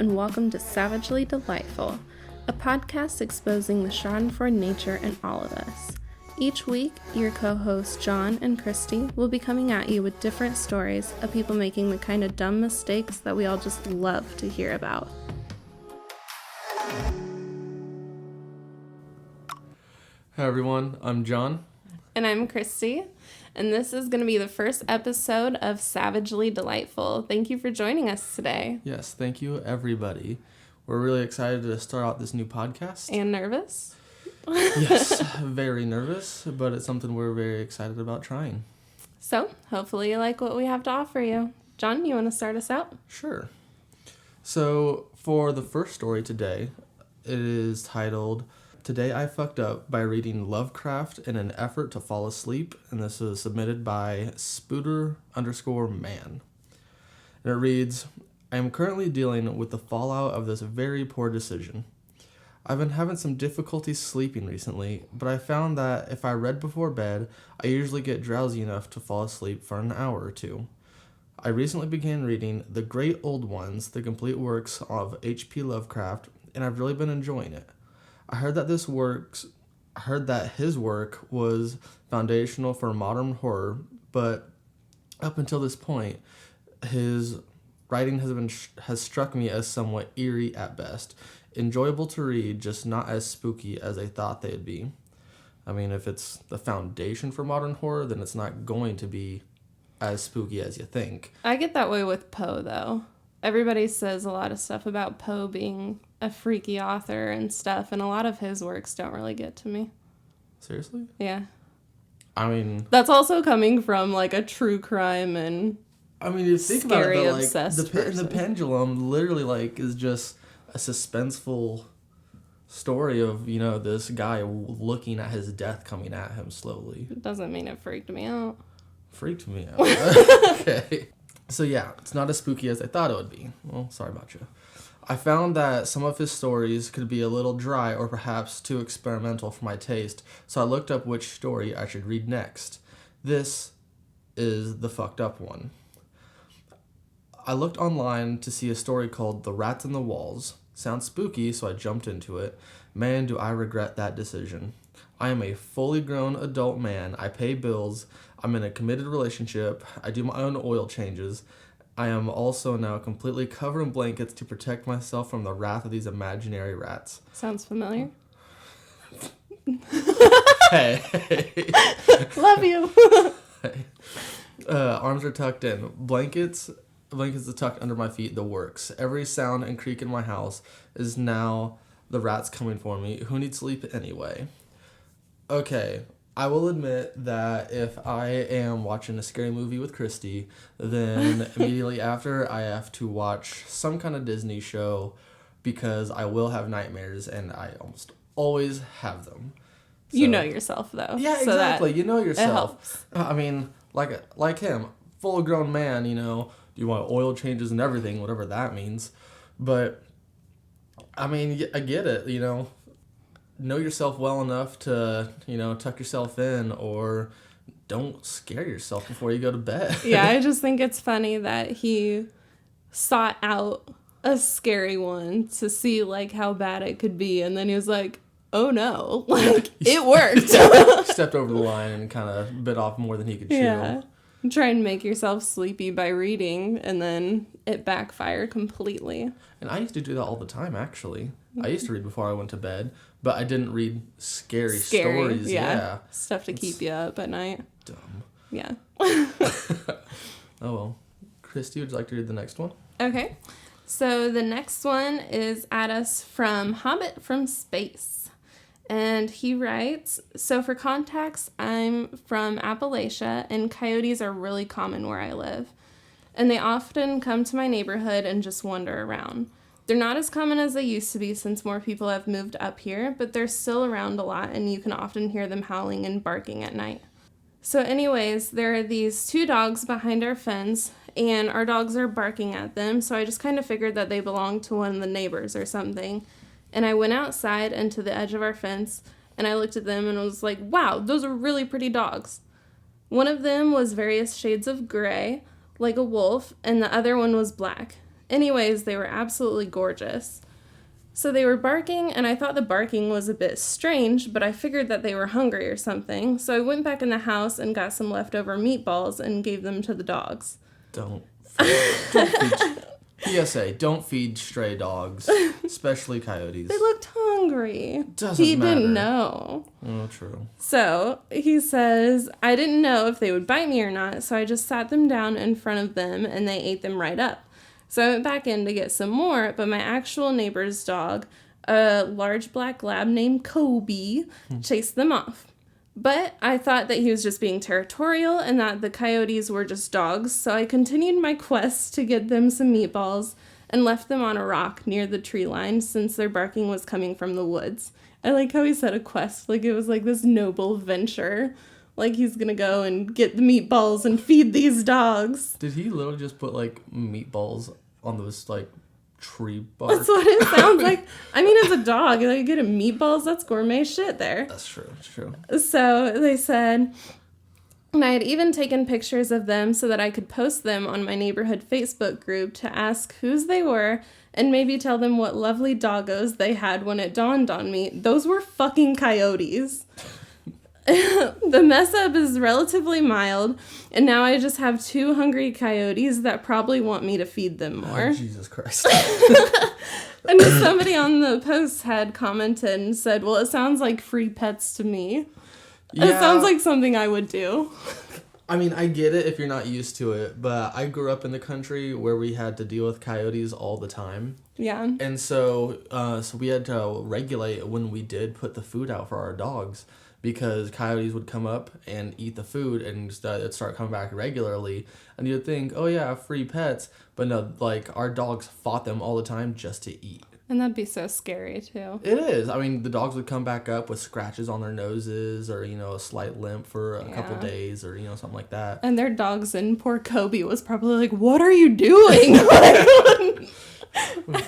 and welcome to Savagely Delightful, a podcast exposing the schadenfreude nature in all of us. Each week, your co-hosts John and Christy will be coming at you with different stories of people making the kind of dumb mistakes that we all just love to hear about. Hi everyone, I'm John. And I'm Christy, and this is going to be the first episode of Savagely Delightful. Thank you for joining us today. Yes, thank you everybody. We're really excited to start out this new podcast. And nervous? Yes, very nervous, but it's something we're very excited about trying. So, hopefully you like what we have to offer you. John, you want to start us out? Sure. So, for the first story today, it is titled, Today I Fucked Up by Reading Lovecraft in an Effort to Fall Asleep, and this is submitted by Spooter_man. And it reads, I am currently dealing with the fallout of this very poor decision. I've been having some difficulty sleeping recently, but I found that if I read before bed, I usually get drowsy enough to fall asleep for an hour or two. I recently began reading The Great Old Ones, the complete works of H.P. Lovecraft, and I've really been enjoying it. I heard that his work was foundational for modern horror, but up until this point, his writing has struck me as somewhat eerie at best. Enjoyable to read, just not as spooky as I thought they'd be. I mean, if it's the foundation for modern horror, then it's not going to be as spooky as you think. I get that way with Poe, though. Everybody says a lot of stuff about Poe being a freaky author and stuff, and a lot of his works don't really get to me. Seriously? Yeah. I mean... That's also coming from, like, a true crime and you think about it, though, like, the pendulum literally, like, is just a suspenseful story of, this guy looking at his death coming at him slowly. It doesn't mean it freaked me out. Freaked me out. Okay. So yeah, it's not as spooky as I thought it would be. Well, sorry about you. I found that some of his stories could be a little dry or perhaps too experimental for my taste, so I looked up which story I should read next. This is the fucked up one. I looked online to see a story called The Rats in the Walls. Sounds spooky, so I jumped into it. Man, do I regret that decision. I am a fully grown adult man. I pay bills. I'm in a committed relationship. I do my own oil changes. I am also now completely covered in blankets to protect myself from the wrath of these imaginary rats. Sounds familiar. Hey. Love you. Hey. Arms are tucked in. Blankets are tucked under my feet, the works. Every sound and creak in my house is now the rats coming for me. Who needs sleep anyway? Okay, I will admit that if I am watching a scary movie with Christy, then immediately after I have to watch some kind of Disney show because I will have nightmares, and I almost always have them. So, you know yourself, though. Yeah, so exactly. You know yourself. It helps. I mean, like him, full-grown man, do you want oil changes and everything, whatever that means. But, I mean, I get it, know yourself well enough to, tuck yourself in, or don't scare yourself before you go to bed. Yeah, I just think it's funny that he sought out a scary one to see, like, how bad it could be, and then he was like, oh no, like, it worked. Stepped over the line and kind of bit off more than he could chew. Yeah. Try and make yourself sleepy by reading, and then it backfired completely. And I used to do that all the time, actually. I used to read before I went to bed, but I didn't read scary stories. Yeah. Stuff to keep you up at night. Dumb. Yeah. Oh, well. Christy, would you like to read the next one? Okay. So the next one is at us from HobbitFromSpace. And he writes, so for context, I'm from Appalachia, and coyotes are really common where I live. And they often come to my neighborhood and just wander around. They're not as common as they used to be since more people have moved up here, but they're still around a lot, and you can often hear them howling and barking at night. So anyways, there are these two dogs behind our fence, and our dogs are barking at them, so I just kind of figured that they belonged to one of the neighbors or something. And I went outside and to the edge of our fence, and I looked at them and was like, wow, those are really pretty dogs. One of them was various shades of gray, like a wolf, and the other one was black. Anyways, they were absolutely gorgeous. So they were barking, and I thought the barking was a bit strange, but I figured that they were hungry or something. So I went back in the house and got some leftover meatballs and gave them to the dogs. Don't feed PSA, don't feed stray dogs, especially coyotes. They looked hungry. Doesn't matter. Didn't know. Oh, true. So he says, I didn't know if they would bite me or not, so I just sat them down in front of them, and they ate them right up. So I went back in to get some more, but my actual neighbor's dog, a large black lab named Kobe, chased them off. But I thought that he was just being territorial and that the coyotes were just dogs, so I continued my quest to get them some meatballs and left them on a rock near the tree line since their barking was coming from the woods. I like how he said a quest, like it was like this noble venture. Like he's gonna go and get the meatballs and feed these dogs. Did he literally just put, like, meatballs on those, like, tree bark? That's what it sounds like. I mean, as a dog, like, get him meatballs, that's gourmet shit there. That's true. It's true. So they said, and I had even taken pictures of them so that I could post them on my neighborhood Facebook group to ask whose they were and maybe tell them what lovely doggos they had when it dawned on me. Those were fucking coyotes. The mess up is relatively mild, and now I just have 2 hungry coyotes that probably want me to feed them more. Oh, Jesus Christ. And somebody on the post had commented and said, well, it sounds like free pets to me. Yeah. It sounds like something I would do. I mean, I get it if you're not used to it, but I grew up in the country where we had to deal with coyotes all the time. Yeah. And so we had to regulate when we did put the food out for our dogs, because coyotes would come up and eat the food and it'd start coming back regularly. And you'd think, oh yeah, free pets. But no, like, our dogs fought them all the time just to eat. And that'd be so scary, too. It is. I mean, the dogs would come back up with scratches on their noses or, you know, a slight limp for a couple days or, you know, something like that. And their dogs, and poor Kobe was probably like, what are you doing?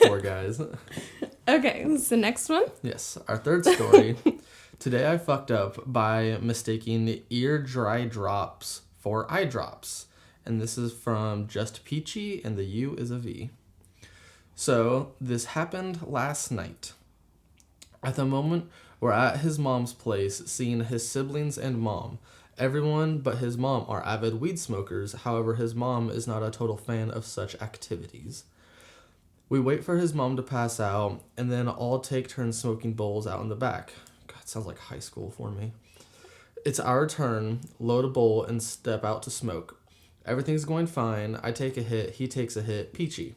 Poor guys. Okay, so next one. Yes, our third story. Today I fucked up by mistaking ear dry drops for eye drops. And this is from jvstpeachee, and the U is a V. So, this happened last night. At the moment, we're at his mom's place, seeing his siblings and mom. Everyone but his mom are avid weed smokers, however, his mom is not a total fan of such activities. We wait for his mom to pass out, and then all take turns smoking bowls out in the back. God, sounds like high school for me. It's our turn, load a bowl, and step out to smoke. Everything's going fine. I take a hit, he takes a hit, peachy.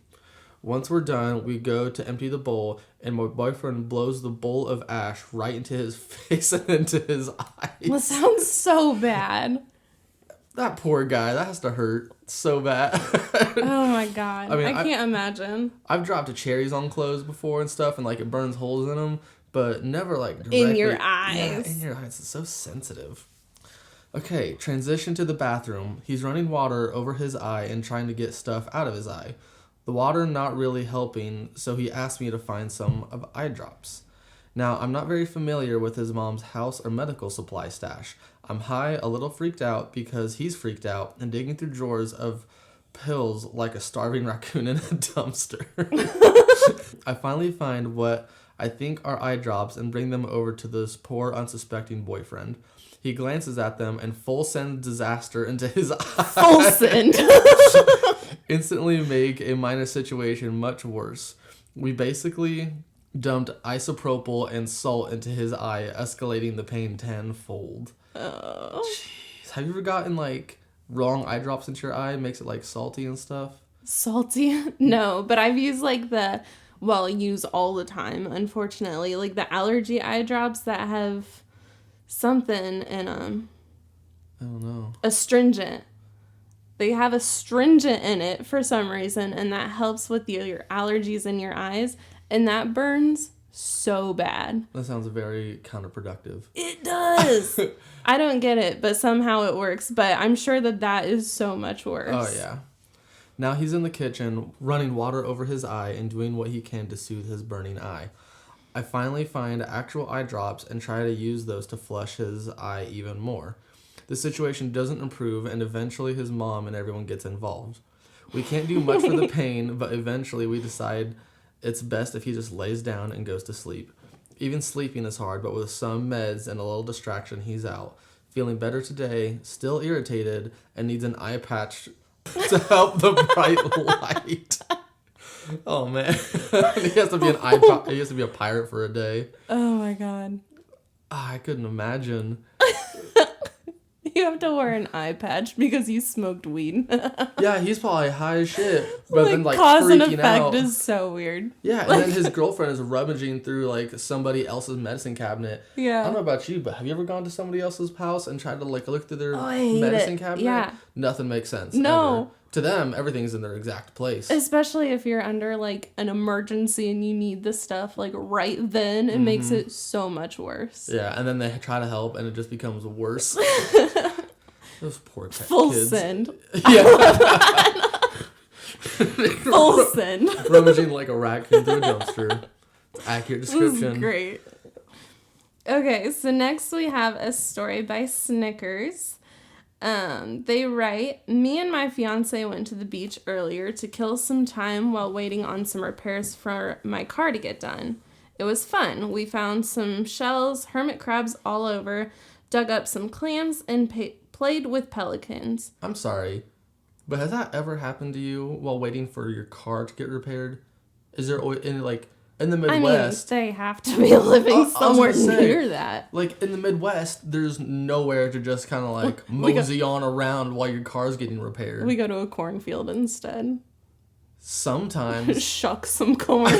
Once we're done, we go to empty the bowl, and my boyfriend blows the bowl of ash right into his face and into his eyes. That sounds so bad. That poor guy, that has to hurt so bad. Oh my god. I mean, I can't imagine. I've dropped cherries on clothes before and stuff, and like it burns holes in them, but never like directly. In your eyes. Yeah, in your eyes. It's so sensitive. Okay, transition to the bathroom. He's running water over his eye and trying to get stuff out of his eye. The water not really helping, so he asked me to find some of eye drops. Now, I'm not very familiar with his mom's house or medical supply stash. I'm high, a little freaked out because he's freaked out, and digging through drawers of pills like a starving raccoon in a dumpster. I finally find what I think are eye drops and bring them over to this poor, unsuspecting boyfriend. He glances at them and full send disaster into his eye. Full send. Instantly make a minor situation much worse. We basically dumped isopropyl and salt into his eye, escalating the pain tenfold. Oh. Jeez. Have you ever gotten like wrong eye drops into your eye? Makes it like salty and stuff? Salty? No, but I've used like use all the time, unfortunately. Like the allergy eye drops that have something in them. I don't know. Astringent. They have astringent in it for some reason, and that helps with your allergies in your eyes, and that burns so bad. That sounds very counterproductive. It does. I don't get it, but somehow it works, but I'm sure that is so much worse. Oh, yeah. Now he's in the kitchen, running water over his eye and doing what he can to soothe his burning eye. I finally find actual eye drops and try to use those to flush his eye even more. The situation doesn't improve, and eventually his mom and everyone gets involved. We can't do much for the pain, but eventually we decide it's best if he just lays down and goes to sleep. Even sleeping is hard, but with some meds and a little distraction, he's out. Feeling better today, still irritated, and needs an eye patch to help the bright light. Oh man, he has to be he has to be a pirate for a day. Oh my god. I couldn't imagine. You have to wear an eye patch because you smoked weed. Yeah, he's probably high as shit, but then cause and freaking effect out. is so weird. Yeah, and then his girlfriend is rummaging through somebody else's medicine cabinet. Yeah. I don't know about you, but have you ever gone to somebody else's house and tried to look through their I hate medicine it. cabinet? Yeah. Nothing makes sense. No. Ever. To them, everything's in their exact place. Especially if you're under an emergency and you need the stuff right then, it makes it so much worse. Yeah, and then they try to help and it just becomes worse. Those poor Full kids. send. Yeah. Full send. Rummaging like a raccoon through a dumpster. Accurate description. This is great. Okay, so next we have a story by SnIckers. They write, me and my fiancé went to the beach earlier to kill some time while waiting on some repairs for my car to get done. It was fun. We found some shells, hermit crabs all over, dug up some clams, and played with pelicans. I'm sorry, but has that ever happened to you while waiting for your car to get repaired? Is there in the Midwest? I mean, they have to be living somewhere near that. In the Midwest, there's nowhere to just kind of mosey on around while your car's getting repaired. We go to a cornfield instead. Sometimes. Shuck some corn.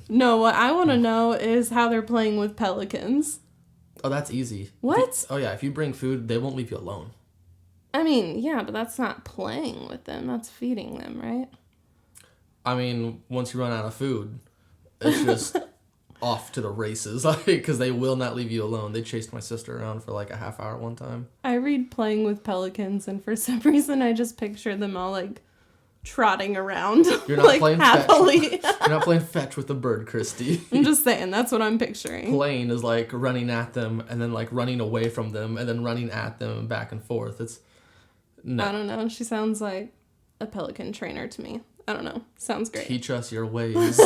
No, what I want to know is how they're playing with pelicans. Oh, that's easy. What? If you bring food, they won't leave you alone. I mean, yeah, but that's not playing with them. That's feeding them, right? I mean, once you run out of food, it's just off to the races. Because they will not leave you alone. They chased my sister around for a half hour one time. I read playing with pelicans, and for some reason, I just picture them all trotting around. You're not playing happily. fetch. You're not playing fetch with the bird, Christy. I'm just saying, that's what I'm picturing. Playing is running at them and then running away from them and then running at them and back and forth. No. I don't know. She sounds like a pelican trainer to me. I don't know. Sounds great. Teach us your ways.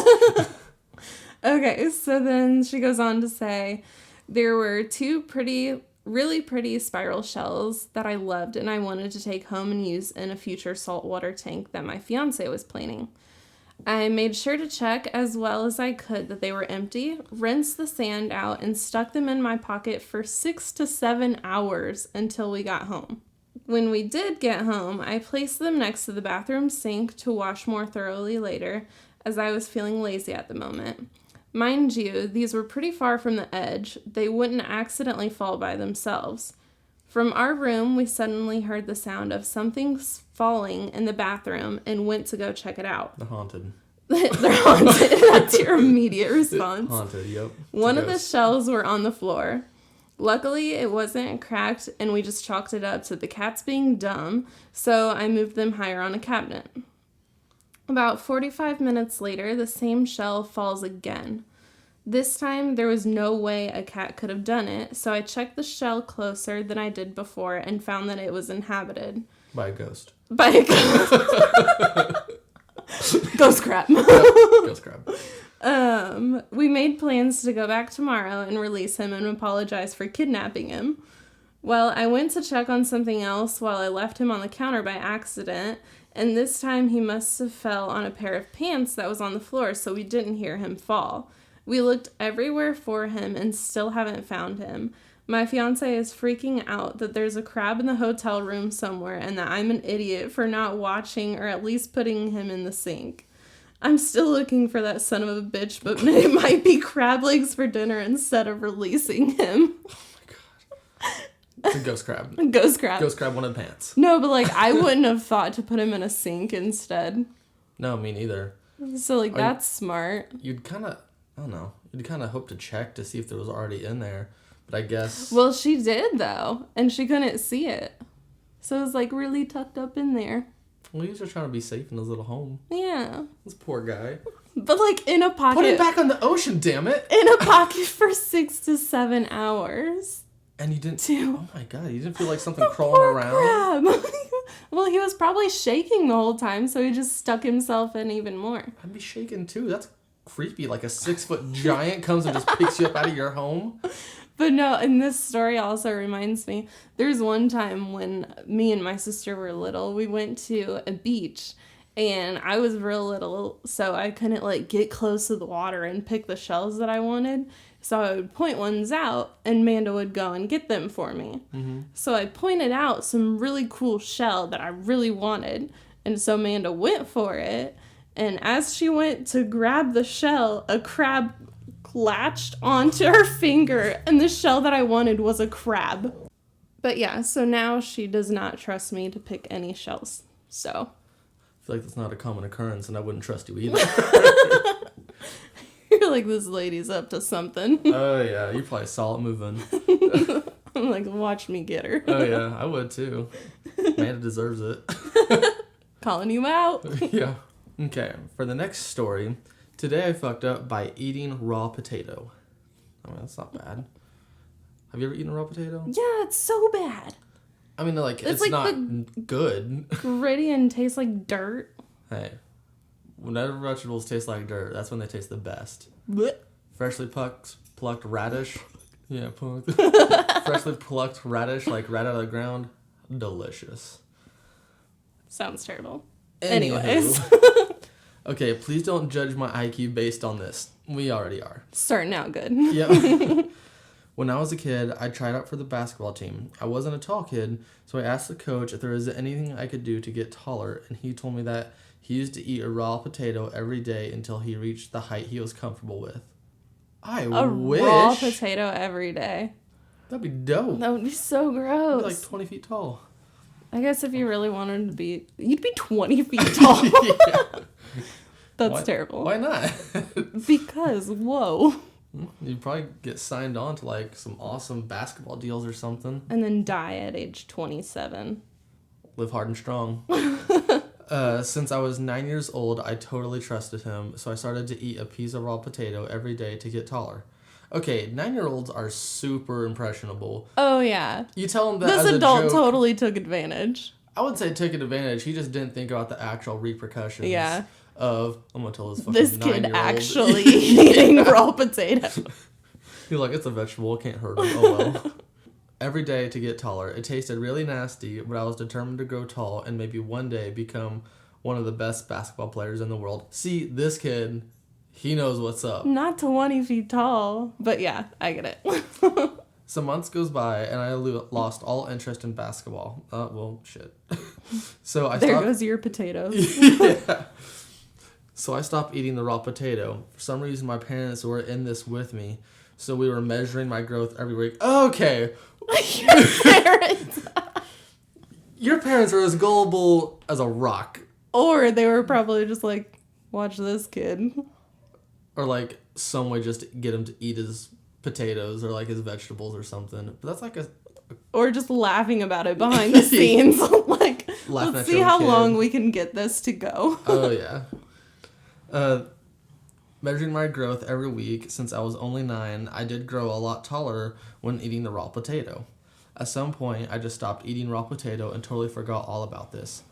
Okay, so then she goes on to say, there were two really pretty spiral shells that I loved and I wanted to take home and use in a future saltwater tank that my fiancé was planning. I made sure to check as well as I could that they were empty, rinsed the sand out, and stuck them in my pocket for 6 to 7 hours until we got home. When we did get home, I placed them next to the bathroom sink to wash more thoroughly later, as I was feeling lazy at the moment. Mind you, these were pretty far from the edge. They wouldn't accidentally fall by themselves. From our room, we suddenly heard the sound of something falling in the bathroom and went to go check it out. They're haunted. They're haunted. That's your immediate response. Haunted, yep. One of the shells were on the floor. Luckily, it wasn't cracked, and we just chalked it up to the cats being dumb, so I moved them higher on a cabinet. About 45 minutes later, the same shell falls again. This time, there was no way a cat could have done it, so I checked the shell closer than I did before and found that it was inhabited. By a ghost. By a ghost. Ghost crab. Yep, ghost crab. We made plans to go back tomorrow and release him and apologize for kidnapping him. Well, I went to check on something else while I left him on the counter by accident, and this time he must have fell on a pair of pants that was on the floor, so we didn't hear him fall. We looked everywhere for him and still haven't found him. My fiancé is freaking out that there's a crab in the hotel room somewhere and that I'm an idiot for not watching or at least putting him in the sink. I'm still looking for that son of a bitch, but it might be crab legs for dinner instead of releasing him. Oh my god. It's a ghost crab. Ghost crab. Ghost crab wanted pants. No, but I wouldn't have thought to put him in a sink instead. No, me neither. So that's smart. You'd kind of, I don't know, you'd kind of hope to check to see if there was already in there. But I guess... Well, she did, though, and she couldn't see it. So it was, really tucked up in there. Well, he was just trying to be safe in his little home. Yeah. This poor guy. But, in a pocket... Put him back on the ocean, damn it! In a pocket for 6 to 7 hours. And you didn't... Too. Oh, my God. You didn't feel like something crawling around? Crab. Well, he was probably shaking the whole time, so he just stuck himself in even more. I'd be shaking too. That's creepy. Like a 6-foot giant comes and just picks you up out of your home. But no, and this story also reminds me, there's one time when me and my sister were little, we went to a beach, and I was real little, so I couldn't, like, get close to the water and pick the shells that I wanted. So I would point ones out, and Amanda would go and get them for me. Mm-hmm. So I pointed out some really cool shell that I really wanted, and so Amanda went for it, and as she went to grab the shell, a crab latched onto her finger, and the shell that I wanted was a crab. But yeah, so now she does not trust me to pick any shells. So I feel like that's not a common occurrence, and I wouldn't trust you either. You're like, this lady's up to something. Oh yeah, you probably saw it moving. I'm like, watch me get her. Oh yeah, I would too. Amanda deserves it. Calling you out. Yeah. Okay, for the next story, today I fucked up by eating raw potato. I mean, that's not bad. Have you ever eaten a raw potato? Yeah, it's so bad. I mean, like, it's like not good. Gritty and tastes like dirt. Hey, whenever vegetables taste like dirt, that's when they taste the best. Blech. Freshly plucked radish. Yeah, freshly plucked radish, like right out of the ground. Delicious. Sounds terrible. Anywho. Anyways. Okay, please don't judge my IQ based on this. We already are. Starting out good. Yep. When I was a kid, I tried out for the basketball team. I wasn't a tall kid, so I asked the coach if there was anything I could do to get taller, and he told me that he used to eat a raw potato every day until he reached the height he was comfortable with. I wish. A raw potato every day. That'd be dope. That would be so gross. You'd be like 20 feet tall. I guess if you really wanted to be, you'd be 20 feet tall. Yeah. That's terrible. Why not? Because, whoa. You'd probably get signed on to like some awesome basketball deals or something. And then die at age 27. Live hard and strong. Since I was 9 years old, I totally trusted him, so I started to eat a piece of raw potato every day to get taller. Okay, 9-year-olds are super impressionable. Oh, yeah. You tell them that this as adult a joke, totally took advantage. I would say took advantage. He just didn't think about the actual repercussions. Yeah. Of, I'm going to tell this fucking this 9-year-old. kid actually eating raw potato. He's like, it's a vegetable, it can't hurt him. Oh well. Every day to get taller. It tasted really nasty, but I was determined to grow tall and maybe one day become one of the best basketball players in the world. See, this kid, he knows what's up. Not 20 feet tall, but yeah, I get it. Some months goes by and I lost all interest in basketball. Well, shit. So I there stopped. goes your potatoes. Yeah. So I stopped eating the raw potato. For some reason, my parents were in this with me, so we were measuring my growth every week. Okay. Your parents. Your parents are as gullible as a rock. Or they were probably just like, watch this kid. Or like some way just to get him to eat his potatoes or like his vegetables or something. But that's like a... Or just laughing about it behind the scenes. Like, Laughing let's at see your how kid. long we can get this to go. Oh, yeah. Measuring my growth every week since I was only 9, I did grow a lot taller when eating the raw potato. At some point, I just stopped eating raw potato and totally forgot all about this.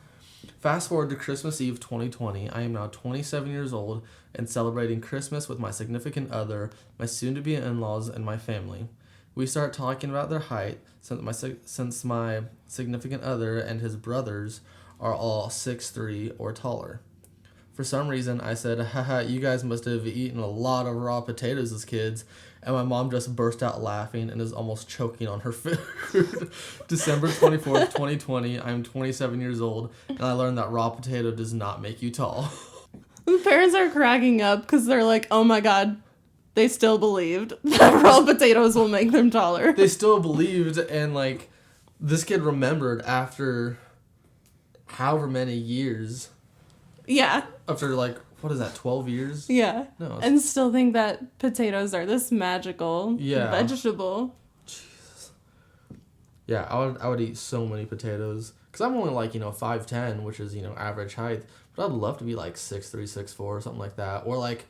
Fast forward to Christmas Eve 2020, I am now 27 years old and celebrating Christmas with my significant other, my soon-to-be in-laws, and my family. We start talking about their height since my significant other and his brothers are all 6'3" or taller. For some reason, I said, haha, you guys must have eaten a lot of raw potatoes as kids, and my mom just burst out laughing and is almost choking on her food. December 24th, 2020, I'm 27 years old, and I learned that raw potato does not make you tall. The parents are cracking up because they're like, oh my god, they still believed that raw potatoes will make them taller. They still believed, and like, this kid remembered after however many years. Yeah. After like, what is that, 12 years? Yeah. No. And still think that potatoes are this magical vegetable. Jesus. Yeah, I would eat so many potatoes. Because I'm only like, 5'10", which is, average height. But I'd love to be like 6'3", 6'4", or something like that. Or like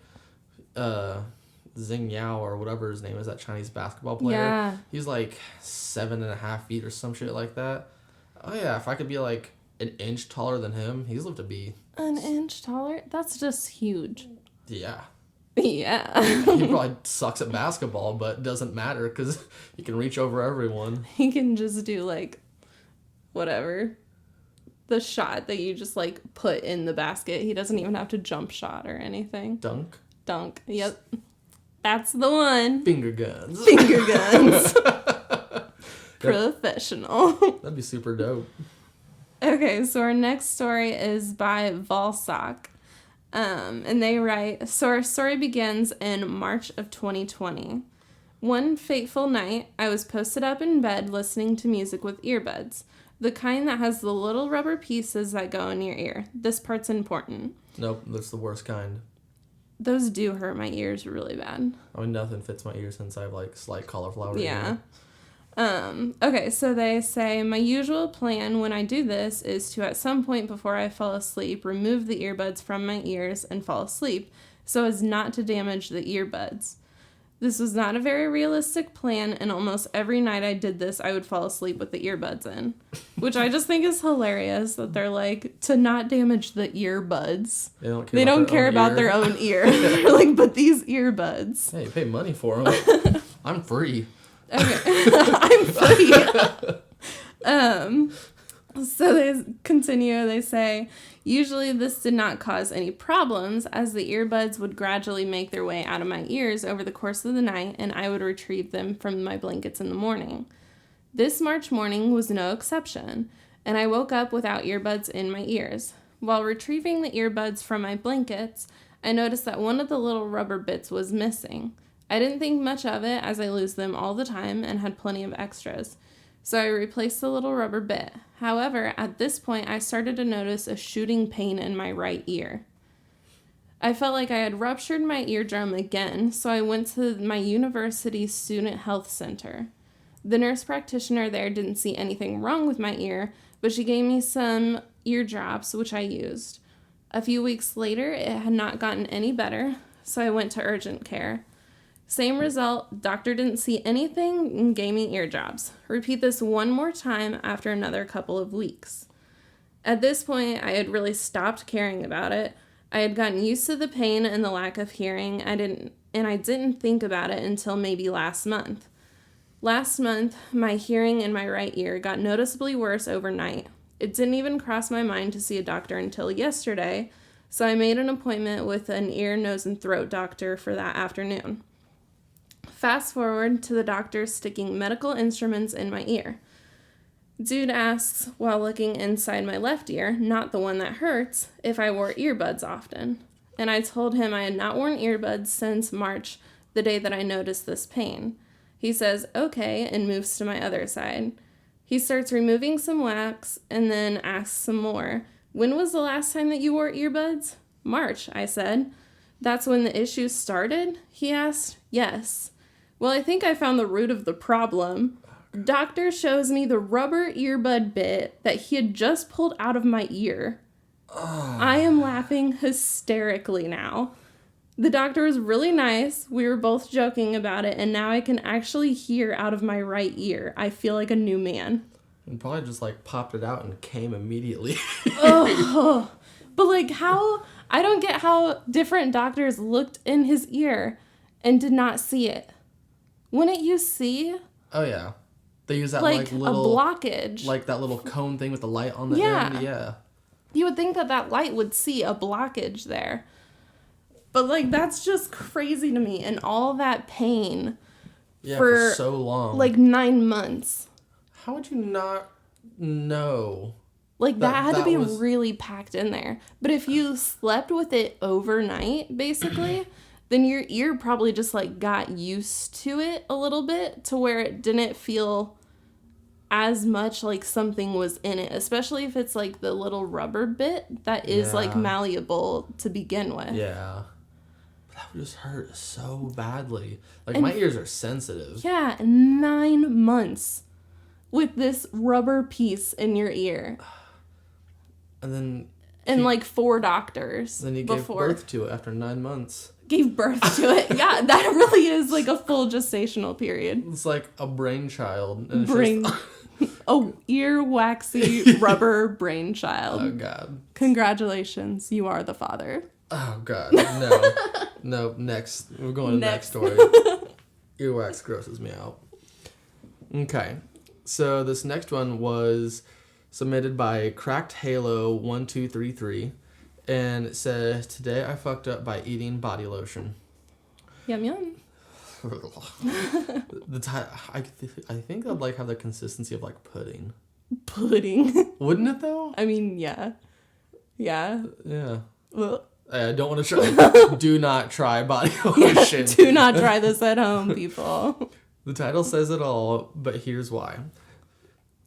Zing Yao or whatever his name is, that Chinese basketball player. Yeah. He's like 7.5 feet or some shit like that. Oh yeah, if I could be like an inch taller than him, he's lived to be... An inch taller? That's just huge. Yeah. Yeah. He probably sucks at basketball, but doesn't matter because he can reach over everyone. He can just do, like, whatever. The shot that you just, like, put in the basket. He doesn't even have to jump shot or anything. Dunk? Dunk. Yep. That's the one. Finger guns. Finger guns. Professional. That'd be super dope. Okay, so our next story is by Valsock. And they write, so our story begins in March of 2020. One fateful night, I was posted up in bed listening to music with earbuds. The kind that has the little rubber pieces that go in your ear. This part's important. Nope, that's the worst kind. Those do hurt my ears really bad. I mean, nothing fits my ear since I have, like, slight cauliflower Yeah. ear. Okay, so they say, my usual plan when I do this is to, at some point before I fall asleep, remove the earbuds from my ears and fall asleep, so as not to damage the earbuds. This was not a very realistic plan, and almost every night I did this, I would fall asleep with the earbuds in. Which I just think is hilarious, that they're like, to not damage the earbuds. They don't care about their own ear. They're like, but these earbuds. Hey, you pay money for them. I'm free. Okay. I'm free. So they continue, they say, usually this did not cause any problems as the earbuds would gradually make their way out of my ears over the course of the night and I would retrieve them from my blankets in the morning. This March morning was no exception, and I woke up without earbuds in my ears. While retrieving the earbuds from my blankets, I noticed that one of the little rubber bits was missing. I didn't think much of it as I lose them all the time and had plenty of extras. So I replaced the little rubber bit. However, at this point, I started to notice a shooting pain in my right ear. I felt like I had ruptured my eardrum again, so I went to my university student health center. The nurse practitioner there didn't see anything wrong with my ear, but she gave me some ear drops, which I used. A few weeks later, it had not gotten any better, so I went to urgent care. Same result, doctor didn't see anything and gave me ear drops. Repeat this one more time after another couple of weeks. At this point, I had really stopped caring about it. I had gotten used to the pain and the lack of hearing, I didn't think about it until maybe last month. Last month, my hearing in my right ear got noticeably worse overnight. It didn't even cross my mind to see a doctor until yesterday, so I made an appointment with an ear, nose, and throat doctor for that afternoon. Fast forward to the doctor sticking medical instruments in my ear. Dude asks, while looking inside my left ear, not the one that hurts, if I wore earbuds often. And I told him I had not worn earbuds since March, the day that I noticed this pain. He says, okay, and moves to my other side. He starts removing some wax and then asks some more. When was the last time that you wore earbuds? March, I said. That's when the issues started? He asked. Yes. Well, I think I found the root of the problem. Doctor shows me the rubber earbud bit that he had just pulled out of my ear. I am laughing hysterically now. The doctor was really nice. We were both joking about it, and now I can actually hear out of my right ear. I feel like a new man. And probably just, like, popped it out and came immediately. Oh, but, like, how... I don't get how different doctors looked in his ear and did not see it. Wouldn't you see? Oh, yeah. They use that, like little... a blockage. Like that little cone thing with the light on the end. Yeah. You would think that light would see a blockage there. But, like, that's just crazy to me. And all that pain for so long. Like, 9 months. How would you not know? Like, that had to be really packed in there. But if you slept with it overnight, basically, then your ear probably just, like, got used to it a little bit to where it didn't feel as much like something was in it, especially if it's, like, the little rubber bit that is, like, malleable to begin with. Yeah. But that would just hurt so badly. Like, my ears are sensitive. Yeah, 9 months with this rubber piece in your ear. And then... And, like, 4 doctors. Then he gave birth to it after 9 months. Gave birth to it. Yeah, that really is, like, a full gestational period. It's like a brainchild. And a earwaxy rubber brainchild. Oh, God. Congratulations, you are the father. Oh, God. No. No, next. We're going to the next story. Earwax grosses me out. Okay. So this next one was submitted by Cracked Halo 1233, and it says, "Today I fucked up by eating body lotion." Yum yum. I think I'd like have the consistency of like pudding. Pudding. Wouldn't it though? I mean, yeah. Yeah. Yeah. Ugh. I don't want to try. Do not try body lotion. Yeah, do not try this at home, people. The title says it all, but here's why.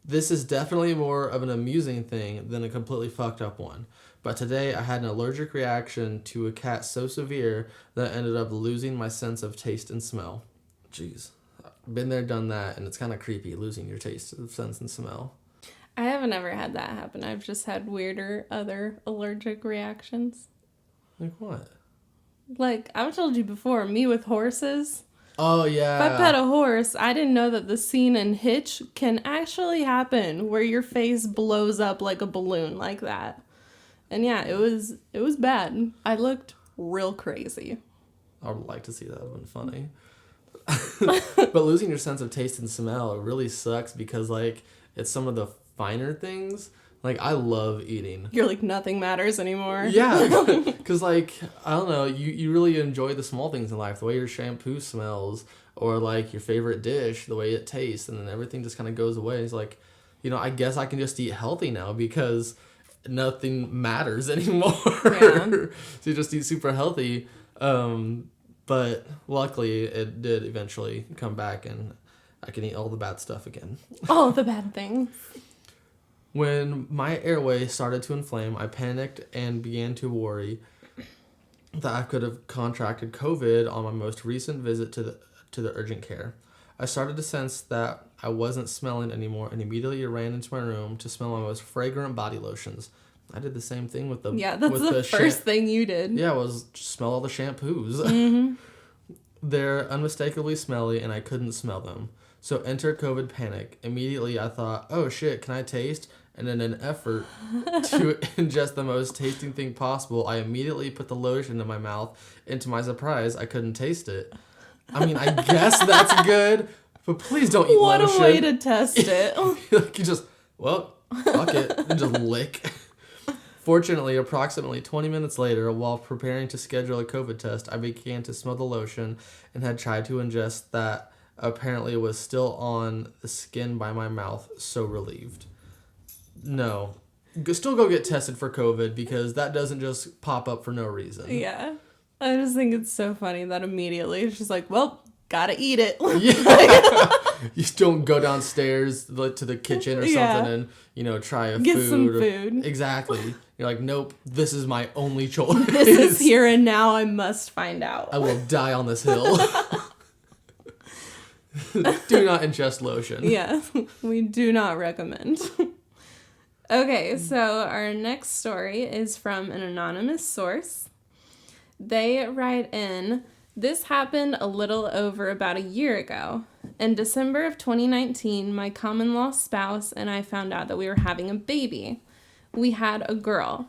This is definitely more of an amusing thing than a completely fucked up one. But today I had an allergic reaction to a cat so severe that I ended up losing my sense of taste and smell. Jeez. Been there, done that, and it's kind of creepy losing your taste of sense and smell. I haven't ever had that happen. I've just had weirder other allergic reactions. Like what? Like, I've told you before, me with horses. Oh, yeah. If I pet a horse, I didn't know that the scene in Hitch can actually happen where your face blows up like a balloon like that. And yeah, it was bad. I looked real crazy. I would like to see that. It would have been funny. But losing your sense of taste and smell really sucks because, like, it's some of the finer things. Like, I love eating. You're like, nothing matters anymore. Yeah. Because, like, I don't know, you really enjoy the small things in life. The way your shampoo smells or, like, your favorite dish, the way it tastes. And then everything just kind of goes away. It's like, you know, I guess I can just eat healthy now because nothing matters anymore. Yeah. So you just eat super healthy. But luckily, it did eventually come back and I can eat all the bad stuff again. All the bad things. When my airway started to inflame, I panicked and began to worry that I could have contracted COVID on my most recent visit to the urgent care. I started to sense that I wasn't smelling anymore and immediately ran into my room to smell my most fragrant body lotions. I did the same thing with the... Yeah, that's the first thing you did. Yeah, was smell all the shampoos. Mm-hmm. They're unmistakably smelly and I couldn't smell them. So enter COVID panic. Immediately I thought, oh shit, can I taste? And in an effort to ingest the most tasting thing possible, I immediately put the lotion in my mouth. And to my surprise, I couldn't taste it. I mean, I guess that's good, but please don't eat lotion. What a way to test it. Like you just, well, fuck it, and just lick. Fortunately, approximately 20 minutes later, while preparing to schedule a COVID test, I began to smell the lotion and had tried to ingest that. Apparently, it was still on the skin by my mouth, so relieved. No. Still go get tested for COVID because that doesn't just pop up for no reason. Yeah. I just think it's so funny that immediately it's just like, well, gotta eat it. Yeah. You just don't go downstairs to the kitchen or something and, you know, try Get some food. Exactly. You're like, nope, this is my only choice. This is here and now. I must find out. I will die on this hill. Do not ingest lotion. Yeah, we do not recommend. Okay, so our next story is from an anonymous source. They write in, this happened a little over about a year ago. In December of 2019, my common-law spouse and I found out that we were having a baby. We had a girl.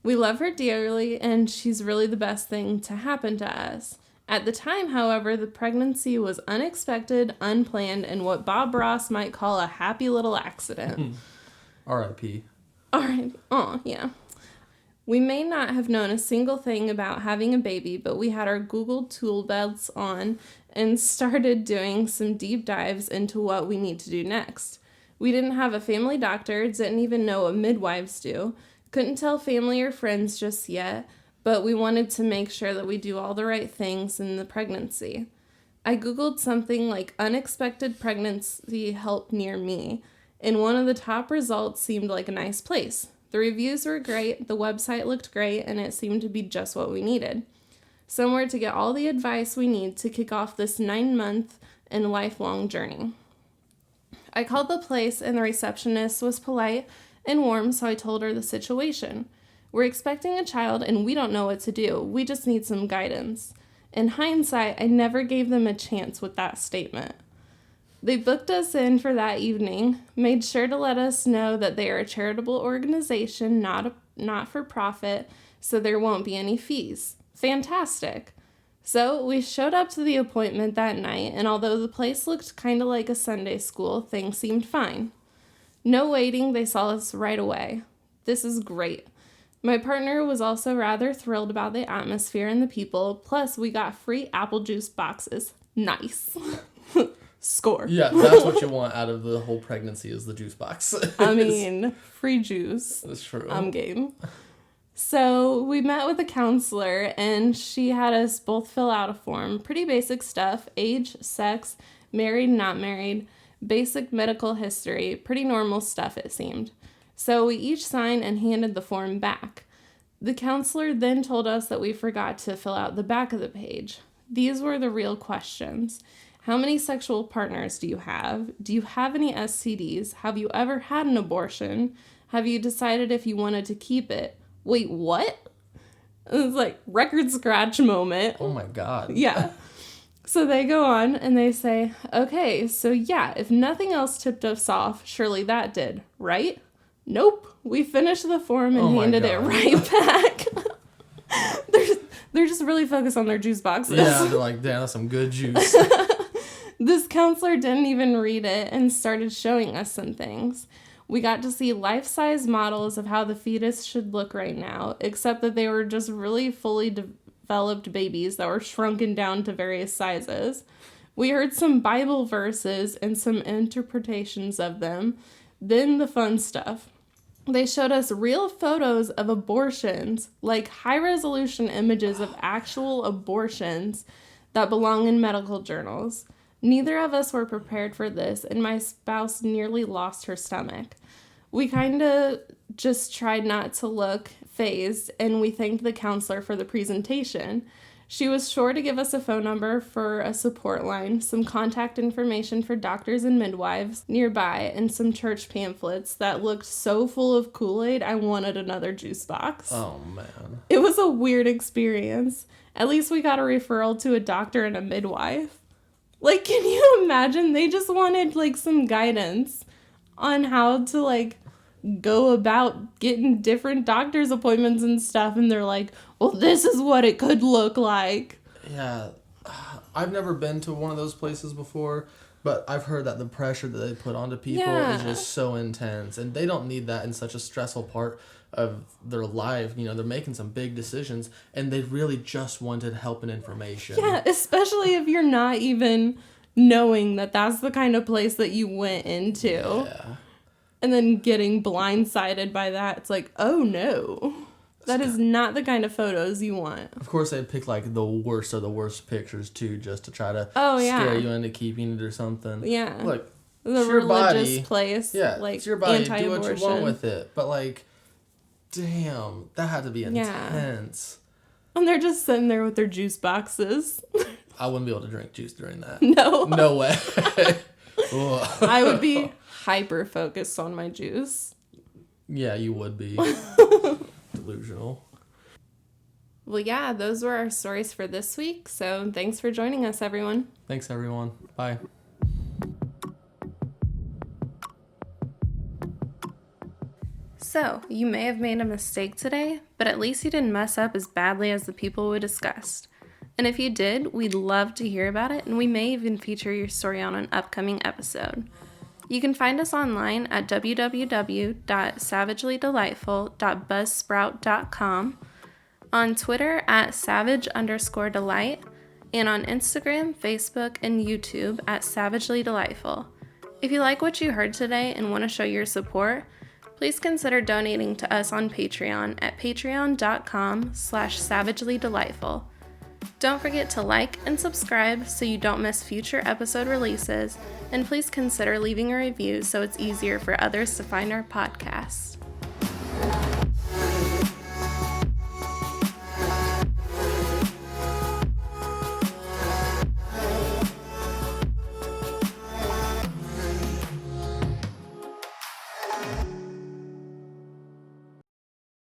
We love her dearly, and she's really the best thing to happen to us. At the time, however, the pregnancy was unexpected, unplanned, and what Bob Ross might call a happy little accident. R.I.P. Alright. Oh, yeah. We may not have known a single thing about having a baby, but we had our Google tool belts on and started doing some deep dives into what we need to do next. We didn't have a family doctor, didn't even know what midwives do, couldn't tell family or friends just yet, but we wanted to make sure that we do all the right things in the pregnancy. I Googled something like unexpected pregnancy help near me, and one of the top results seemed like a nice place. The reviews were great, the website looked great, and it seemed to be just what we needed. Somewhere to get all the advice we need to kick off this 9-month and lifelong journey. I called the place, and the receptionist was polite and warm, so I told her the situation. We're expecting a child, and we don't know what to do. We just need some guidance. In hindsight, I never gave them a chance with that statement. They booked us in for that evening, made sure to let us know that they are a charitable organization, not for profit, so there won't be any fees. Fantastic. So we showed up to the appointment that night, and although the place looked kind of like a Sunday school, things seemed fine. No waiting, they saw us right away. This is great. My partner was also rather thrilled about the atmosphere and the people, plus we got free apple juice boxes. Nice. Score. Yeah, that's what you want out of the whole pregnancy is the juice box. I mean, free juice. That's true. I'm game. So we met with a counselor, and she had us both fill out a form. Pretty basic stuff. Age, sex, married, not married, basic medical history. Pretty normal stuff, it seemed. So we each signed and handed the form back. The counselor then told us that we forgot to fill out the back of the page. These were the real questions. How many sexual partners do you have? Do you have any STDs? Have you ever had an abortion? Have you decided if you wanted to keep it? Wait, what? It was like record scratch moment. Oh my God. Yeah. So they go on and they say, okay, so yeah, if nothing else tipped us off, surely that did, right? Nope. We finished the form and handed it right back. They're just really focused on their juice boxes. Yeah, they're like, damn, that's some good juice. This counselor didn't even read it and started showing us some things. We got to see life-size models of how the fetus should look right now, except that they were just really fully developed babies that were shrunken down to various sizes. We heard some Bible verses and some interpretations of them. Then the fun stuff. They showed us real photos of abortions, like high-resolution images of actual abortions that belong in medical journals. Neither of us were prepared for this, and my spouse nearly lost her stomach. We kind of just tried not to look fazed, and we thanked the counselor for the presentation. She was sure to give us a phone number for a support line, some contact information for doctors and midwives nearby, and some church pamphlets that looked so full of Kool-Aid I wanted another juice box. Oh, man. It was a weird experience. At least we got a referral to a doctor and a midwife. Like, can you imagine? They just wanted, like, some guidance on how to, like, go about getting different doctor's appointments and stuff. And they're like, well, this is what it could look like. Yeah. I've never been to one of those places before, but I've heard that the pressure that they put onto people is just so intense. And they don't need that in such a stressful part of their life. You know, they're making some big decisions, and they really just wanted help and information. Yeah, especially if you're not even knowing that that's the kind of place that you went into. Yeah. And then getting blindsided by that. It's like, oh no. That is not the kind of photos you want. Of course, they pick, like, the worst of the worst pictures, too, just to try to scare you into keeping it or something. Yeah. Look, the it's your religious body. place. Yeah, like, it's your body. Do anti-abortion. what you want with it. But, like, damn, that had to be intense. And they're just sitting there with their juice boxes. I wouldn't be able to drink juice during that. No. No way. I would be hyper-focused on my juice. Yeah, you would be. Delusional. Well, yeah, those were our stories for this week. So thanks for joining us, everyone. Thanks, everyone. Bye. So, you may have made a mistake today, but at least you didn't mess up as badly as the people we discussed. And if you did, we'd love to hear about it, and we may even feature your story on an upcoming episode. You can find us online at www.savagelydelightful.buzzsprout.com, on Twitter at savage_delight, and on Instagram, Facebook, and YouTube at savagelydelightful. If you like what you heard today and want to show your support, please consider donating to us on Patreon at patreon.com/savagelydelightful. Don't forget to like and subscribe so you don't miss future episode releases, and please consider leaving a review so it's easier for others to find our podcast.